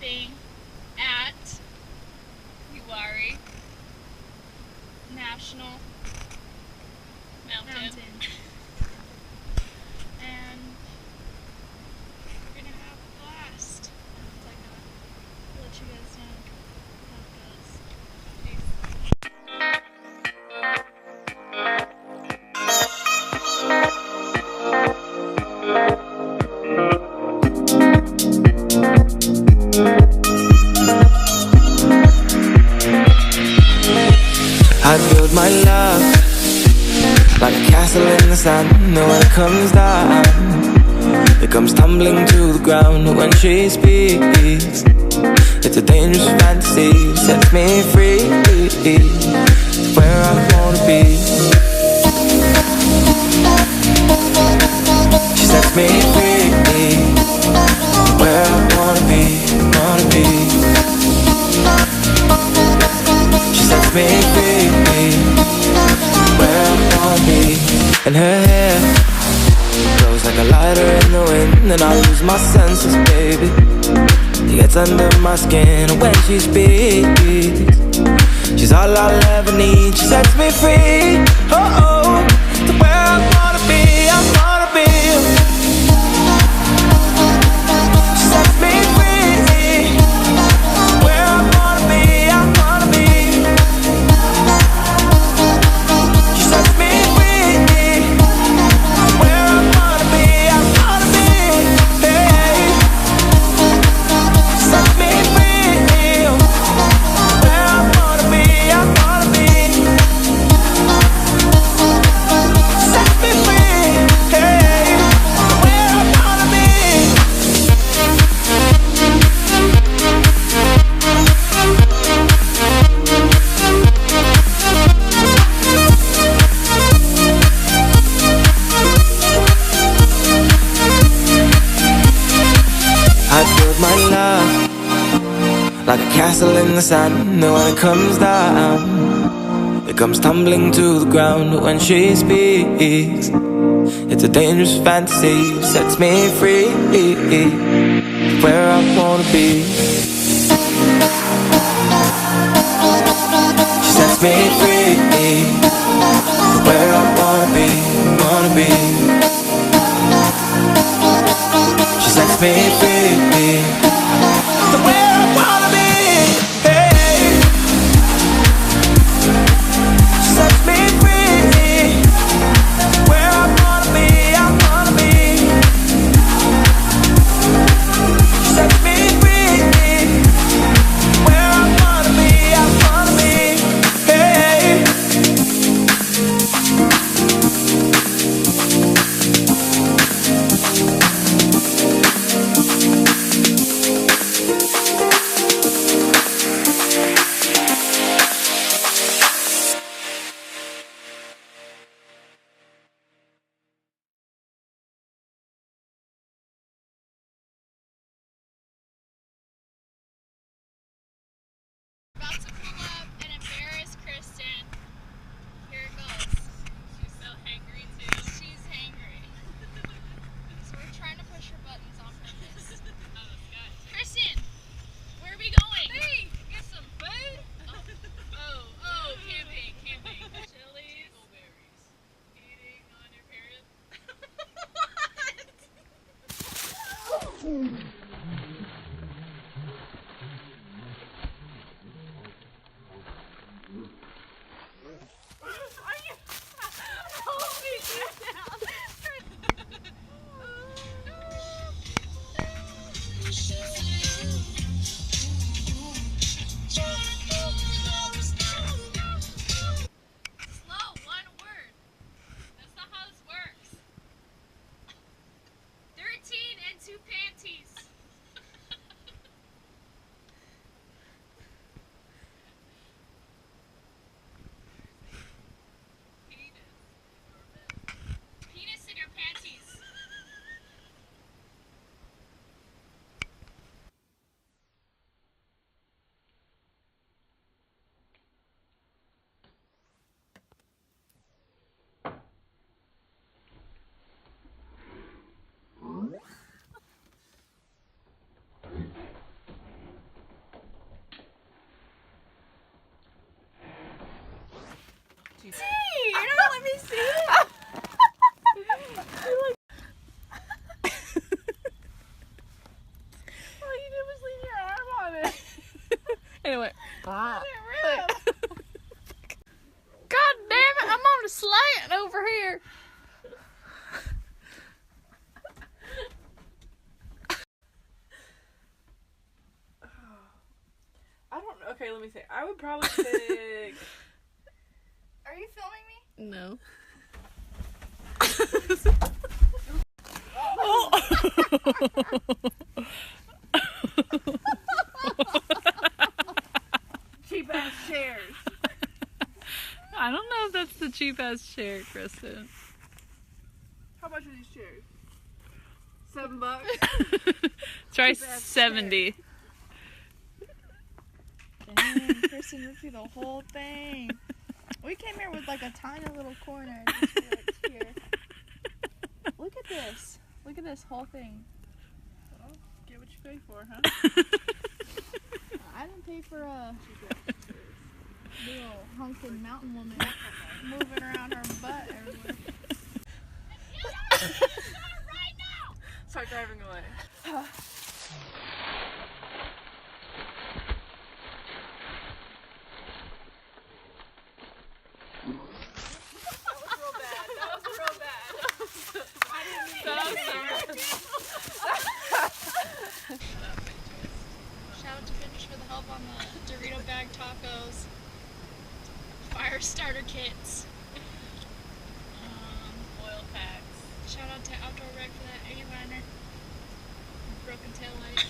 camping at Uwharrie National Mountain. And we're gonna have a blast. I'll let you guys know how it goes. Peace. I build my love like a castle in the sand. And when it comes down, it comes tumbling to the ground. When she speaks, it's a dangerous fantasy. Sets me free, it's where I wanna be. She sets me free, where I wanna be, wanna be. She sets me free, where I wanna be. And her hair glows like a lighter in the wind, and I lose my senses, baby. It gets under my skin when she speaks. She's all I'll ever need. She sets me free, oh oh, to where I wanna be, I wanna be. She sets me free, where I wanna be, I wanna be. She sets me free, where I wanna be, I wanna be. Hey. She sets me free, where I wanna be, I wanna be. She sets me free, hey, where I wanna be. I build my love like a castle in the sand. And when it comes down, it comes tumbling to the ground. When she speaks, it's a dangerous fantasy. Sets me free, where I wanna be. She sets me free, where I wanna be, wanna be. She sets me free, where I wanna be. Hey. She sets me free, where I wanna be, I wanna be. She sets me free, where I wanna be, I wanna be. Hey. Anyway. God damn it, I'm on a slant over here. I don't know. Okay, let me see. I would probably pick. Are you filming me? No. Cheap ass chairs. I don't know if that's the cheap ass chair, Kristen. How much are these chairs? $7. Try Cheap ass 70. Dang, Kristen ripped through the whole thing. We came here with like a tiny little corner. Just be like here. Look at this. Look at this whole thing. Well, get what you pay for, huh? I didn't pay for a little hunkin' mountain woman moving around her butt everywhere. Start driving away. Shout out to Finish for the help on the Dorito bag tacos. Fire starter kits. Oil packs. Shout out to Outdoor Reg for that 80 liner. Broken tail light.